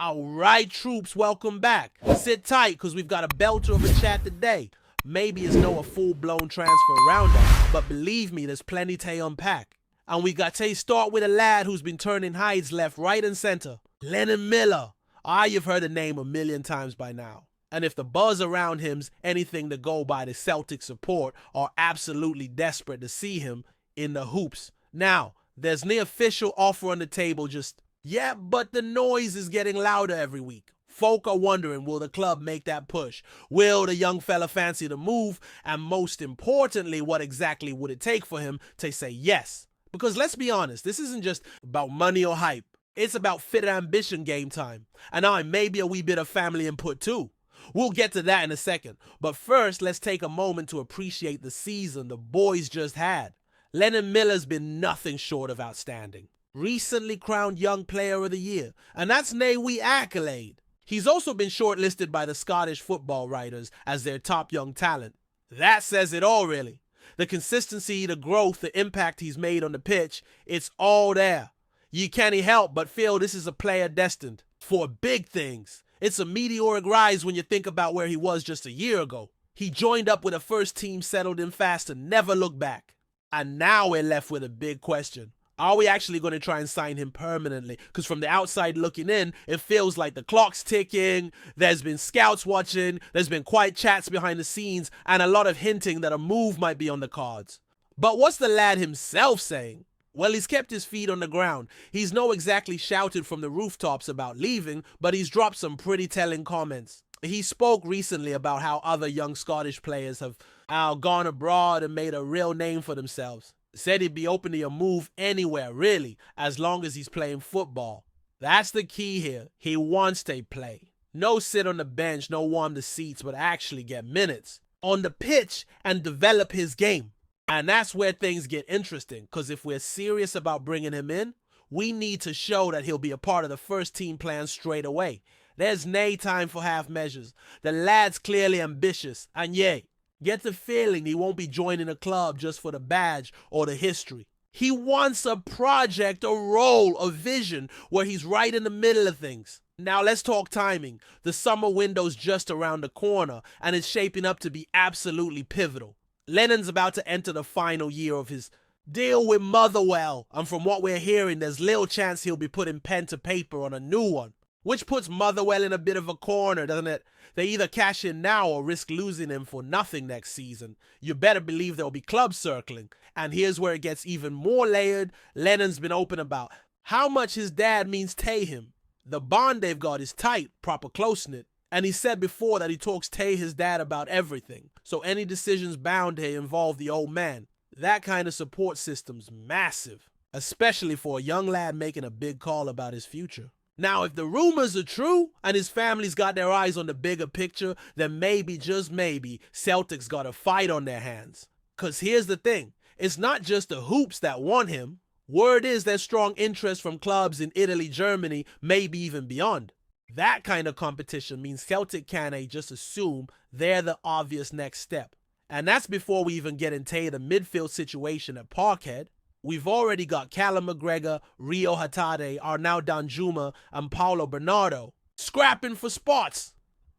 Alright, troops, welcome back. Sit tight, because we've got a belter of a chat today. Maybe it's no a full-blown transfer roundup, but believe me, there's plenty to unpack. And we got to start with a lad who's been turning hides left, right, and center. Lennon Miller. You've heard the name a million times by now. And if the buzz around him's anything to go by, the Celtic support are absolutely desperate to see him in the hoops. Now, there's no official offer on the table but the noise is getting louder every week. Folk are wondering, will the club make that push? Will the young fella fancy the move? And most importantly, what exactly would it take for him to say yes? Because let's be honest, this isn't just about money or hype. It's about fit and ambition game time. And maybe a wee bit of family input too. We'll get to that in a second. But first, let's take a moment to appreciate the season the boys just had. Lennon Miller's been nothing short of outstanding. Recently crowned Young Player of the Year, and that's nae wee accolade. He's also been shortlisted by the Scottish football writers as their top young talent. That says it all, really. The consistency, the growth, the impact he's made on the pitch, it's all there. You can't help but feel this is a player destined for big things. It's a meteoric rise when you think about where he was just a year ago. He joined up with a first team settled in fast and never looked back. And now we're left with a big question. Are we actually going to try and sign him permanently? Because from the outside looking in, it feels like the clock's ticking, there's been scouts watching, there's been quiet chats behind the scenes, and a lot of hinting that a move might be on the cards. But what's the lad himself saying? Well, he's kept his feet on the ground. He's not exactly shouted from the rooftops about leaving, but he's dropped some pretty telling comments. He spoke recently about how other young Scottish players have gone abroad and made a real name for themselves. Said he'd be open to a move anywhere, really, as long as he's playing football. That's the key here. He wants to play. No sit on the bench, no warm the seats, but actually get minutes on the pitch and develop his game. And that's where things get interesting, because if we're serious about bringing him in, we need to show that he'll be a part of the first team plan straight away. There's nae time for half measures. The lad's clearly ambitious, and get the feeling he won't be joining a club just for the badge or the history. He wants a project, a role, a vision where he's right in the middle of things. Now let's talk timing. The summer window's just around the corner, and it's shaping up to be absolutely pivotal. Lennon's about to enter the final year of his deal with Motherwell, and from what we're hearing, there's little chance he'll be putting pen to paper on a new one. Which puts Motherwell in a bit of a corner, doesn't it? They either cash in now or risk losing him for nothing next season. You better believe there'll be clubs circling. And here's where it gets even more layered. Lennon's been open about how much his dad means to him. The bond they've got is tight, proper close-knit. And he said before that he talks to his dad about everything. So any decisions bound to involve the old man. That kind of support system's massive. Especially for a young lad making a big call about his future. Now, if the rumors are true and his family's got their eyes on the bigger picture, then maybe, just maybe, Celtic's got a fight on their hands. Because here's the thing, it's not just the hoops that want him. Word is there's strong interest from clubs in Italy, Germany, maybe even beyond. That kind of competition means Celtic can't just assume they're the obvious next step. And that's before we even get into the midfield situation at Parkhead. We've already got Callum McGregor, Rio Hatate, Arnau Danjuma, and Paulo Bernardo scrapping for spots.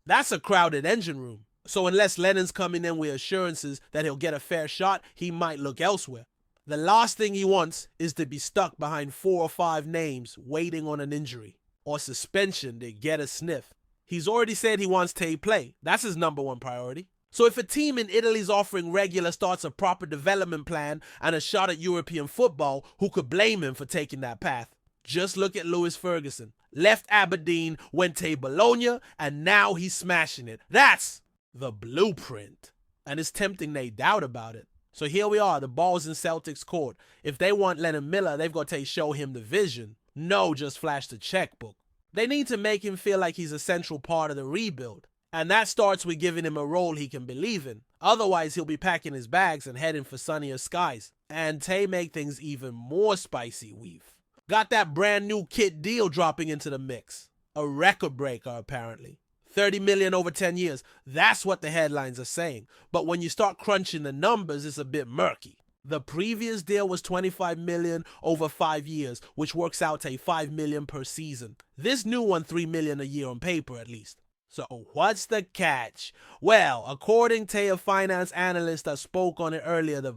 That's a crowded engine room. So unless Lennon's coming in with assurances that he'll get a fair shot, he might look elsewhere. The last thing he wants is to be stuck behind 4 or 5 names waiting on an injury or suspension to get a sniff. He's already said he wants to play. That's his number one priority. So if a team in Italy's offering regular starts a proper development plan and a shot at European football, who could blame him for taking that path? Just look at Lewis Ferguson. Left Aberdeen, went to Bologna, and now he's smashing it. That's the blueprint. And it's tempting, no doubt about it. So here we are, the ball's in Celtic's court. If they want Lennon Miller, they've got to show him the vision. No, just flash the checkbook. They need to make him feel like he's a central part of the rebuild. And that starts with giving him a role he can believe in. Otherwise, he'll be packing his bags and heading for sunnier skies. And to make things even more spicy, we've got that brand new kit deal dropping into the mix. A record breaker, apparently. 30 million over 10 years. That's what the headlines are saying. But when you start crunching the numbers, it's a bit murky. The previous deal was $25 million over 5 years, which works out to $5 million per season. This new one, $3 million a year on paper at least. So what's the catch? Well, according to a finance analyst that spoke on it earlier, the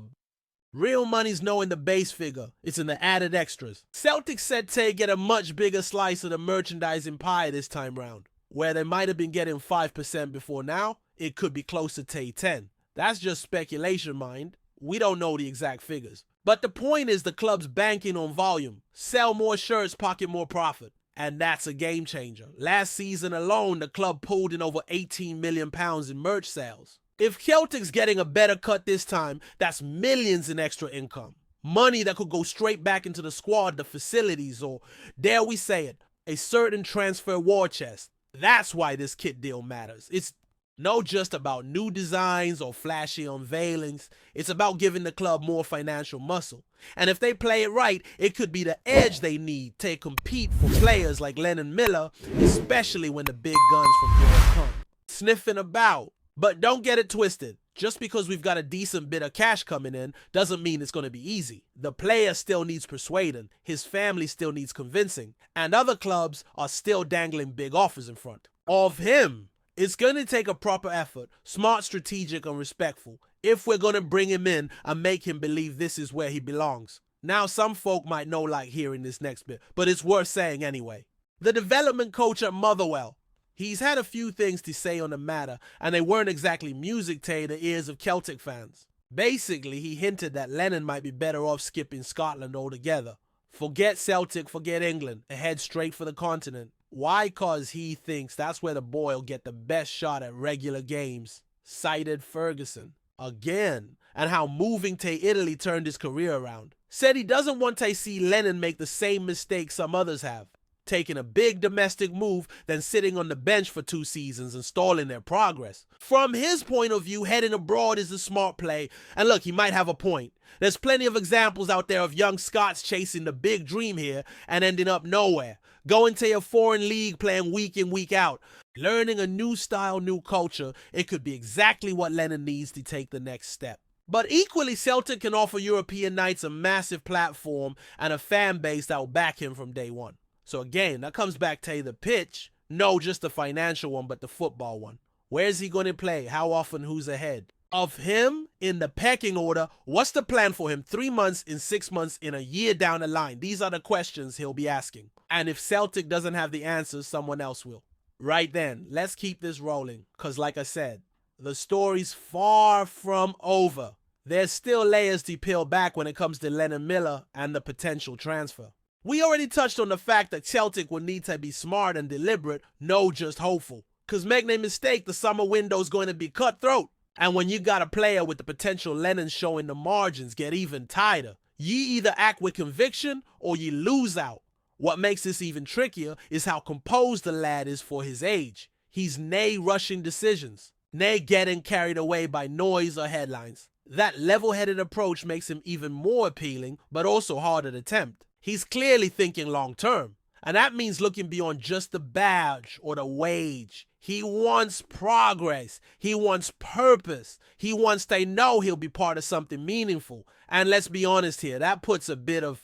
real money's knowing the base figure. It's in the added extras. Celtic said to get a much bigger slice of the merchandising pie this time round. Where they might have been getting 5% before now, it could be closer to 10. That's just speculation, mind. We don't know the exact figures. But the point is the club's banking on volume. Sell more shirts, pocket more profit. And that's a game changer. Last season alone, the club pulled in over £18 million in merch sales. If Celtic's getting a better cut this time, that's millions in extra income. Money that could go straight back into the squad, the facilities, or, dare we say it, a certain transfer war chest. That's why this kit deal matters. It's not just about new designs or flashy unveilings. It's about giving the club more financial muscle. And if they play it right, it could be the edge they need to compete for players like Lennon Miller, especially when the big guns from Europe come. Sniffing about. But don't get it twisted. Just because we've got a decent bit of cash coming in doesn't mean it's going to be easy. The player still needs persuading, his family still needs convincing, and other clubs are still dangling big offers in front of him. It's going to take a proper effort, smart, strategic, and respectful, if we're going to bring him in and make him believe this is where he belongs. Now, some folk might not like hearing this next bit, but it's worth saying anyway. The development coach at Motherwell, he's had a few things to say on the matter, and they weren't exactly music to the ears of Celtic fans. Basically, he hinted that Lennon might be better off skipping Scotland altogether. Forget Celtic, forget England, and head straight for the continent. Why? Cause he thinks that's where the boy will get the best shot at regular games. Cited Ferguson. Again. And how moving to Italy turned his career around. Said he doesn't want to see Lennon make the same mistakes some others have. Taking a big domestic move, then sitting on the bench for 2 seasons and stalling their progress. From his point of view, heading abroad is a smart play, and look, he might have a point. There's plenty of examples out there of young Scots chasing the big dream here and ending up nowhere. Going to a foreign league, playing week in, week out. Learning a new style, new culture, it could be exactly what Lennon needs to take the next step. But equally, Celtic can offer European nights a massive platform and a fan base that will back him from day one. So again, that comes back to the pitch. No, just the financial one, but the football one. Where's he going to play? How often? Who's ahead? Of him in the pecking order, what's the plan for him 3 months, in 6 months, in a year down the line? These are the questions he'll be asking. And if Celtic doesn't have the answers, someone else will. Right then, let's keep this rolling. Because like I said, the story's far from over. There's still layers to peel back when it comes to Lennon Miller and the potential transfer. We already touched on the fact that Celtic will need to be smart and deliberate, no just hopeful. Because make no mistake, the summer window's going to be cutthroat. And when you got a player with the potential Lennon showing, the margins get even tighter. You either act with conviction or you lose out. What makes this even trickier is how composed the lad is for his age. He's nay rushing decisions, nay getting carried away by noise or headlines. That level-headed approach makes him even more appealing, but also harder to tempt. He's clearly thinking long-term, and that means looking beyond just the badge or the wage. He wants progress. He wants purpose. He wants to know he'll be part of something meaningful. And let's be honest here, that puts a bit of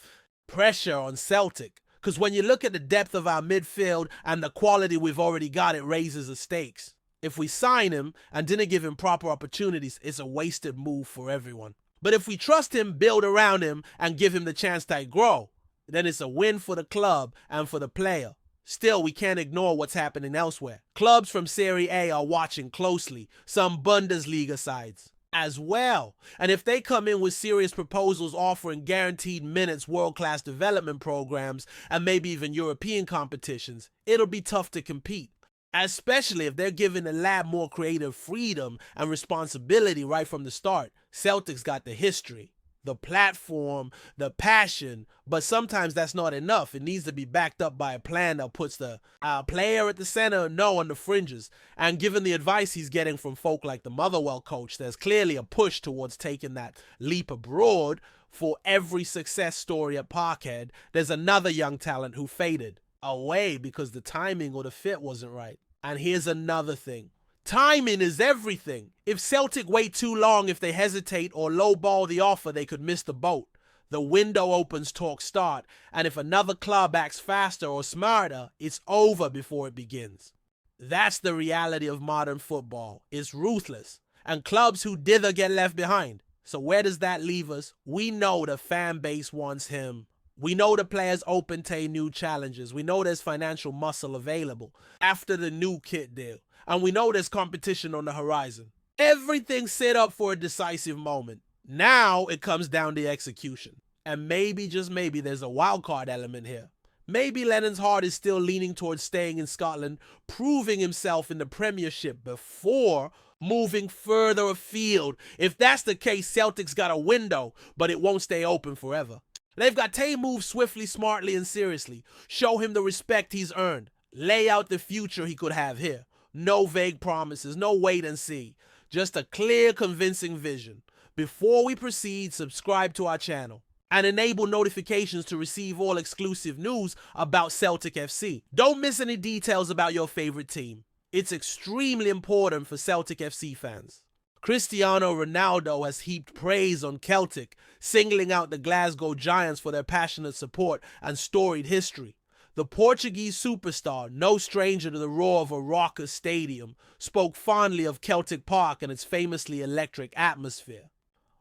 pressure on Celtic. Because when you look at the depth of our midfield and the quality we've already got, it raises the stakes. If we sign him and didn't give him proper opportunities, it's a wasted move for everyone. But if we trust him, build around him, and give him the chance to grow, then it's a win for the club and for the player. Still, we can't ignore what's happening elsewhere. Clubs from Serie A are watching closely, some Bundesliga sides as well. And if they come in with serious proposals offering guaranteed minutes, world-class development programs, and maybe even European competitions, it'll be tough to compete. Especially if they're giving the lad more creative freedom and responsibility right from the start. Celtic's got the history, the platform, the passion, but sometimes that's not enough. It needs to be backed up by a plan that puts the player at the center, no, on the fringes. And given the advice he's getting from folk like the Motherwell coach, there's clearly a push towards taking that leap abroad. For every success story at Parkhead, there's another young talent who faded away because the timing or the fit wasn't right. And here's another thing. Timing is everything. If Celtic wait too long, if they hesitate or lowball the offer, they could miss the boat. The window opens, talks start, and if another club acts faster or smarter, it's over before it begins. That's the reality of modern football. It's ruthless, and clubs who dither get left behind. So where does that leave us? We know the fan base wants him. We know the players open to new challenges. We know there's financial muscle available after the new kit deal. And we know there's competition on the horizon. Everything's set up for a decisive moment. Now it comes down to execution. And maybe, just maybe, there's a wild card element here. Maybe Lennon's heart is still leaning towards staying in Scotland, proving himself in the Premiership before moving further afield. If that's the case, Celtic's got a window, but it won't stay open forever. They've got to move swiftly, smartly, and seriously. Show him the respect he's earned. Lay out the future he could have here. No vague promises, no wait and see. Just a clear, convincing vision. Before we proceed, subscribe to our channel and enable notifications to receive all exclusive news about Celtic FC. Don't miss any details about your favorite team. It's extremely important for Celtic FC fans. Cristiano Ronaldo has heaped praise on Celtic, singling out the Glasgow Giants for their passionate support and storied history. The Portuguese superstar, no stranger to the roar of a raucous stadium, spoke fondly of Celtic Park and its famously electric atmosphere.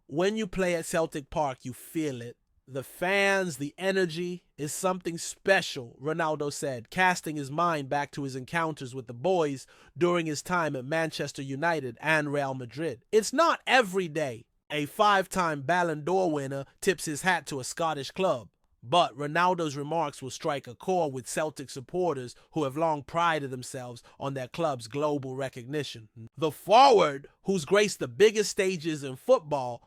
When you play at Celtic Park, you feel it. The fans, the energy is something special, Ronaldo said, casting his mind back to his encounters with the boys during his time at Manchester United and Real Madrid. It's not every day a 5-time Ballon d'Or winner tips his hat to a Scottish club. But Ronaldo's remarks will strike a chord with Celtic supporters who have long prided themselves on their club's global recognition. The forward, who's graced the biggest stages in football,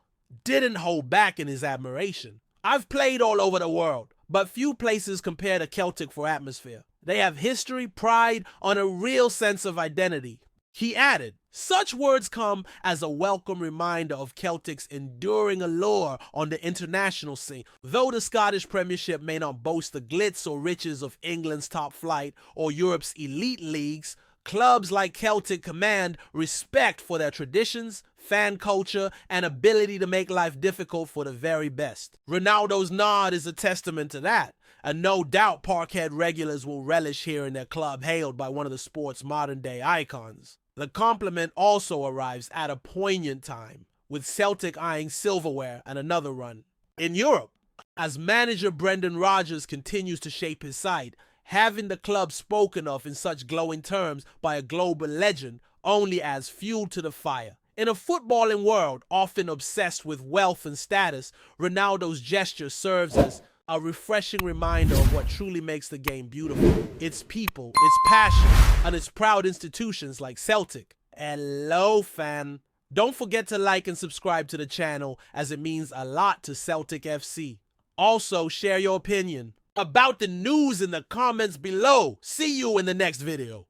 didn't hold back in his admiration. I've played all over the world, but few places compare to Celtic for atmosphere. They have history, pride, and a real sense of identity. He added, such words come as a welcome reminder of Celtic's enduring allure on the international scene. Though the Scottish Premiership may not boast the glitz or riches of England's top flight or Europe's elite leagues, clubs like Celtic command respect for their traditions, fan culture, and ability to make life difficult for the very best. Ronaldo's nod is a testament to that, and no doubt Parkhead regulars will relish hearing their club hailed by one of the sport's modern-day icons. The compliment also arrives at a poignant time, with Celtic eyeing silverware and another run in Europe. As manager Brendan Rodgers continues to shape his side, having the club spoken of in such glowing terms by a global legend only adds fuel to the fire. In a footballing world often obsessed with wealth and status, Ronaldo's gesture serves as a refreshing reminder of what truly makes the game beautiful. Its people, its passion, and its proud institutions like Celtic. Hello, fan. Don't forget to like and subscribe to the channel, as it means a lot to Celtic FC. Also, share your opinion about the news in the comments below. See you in the next video.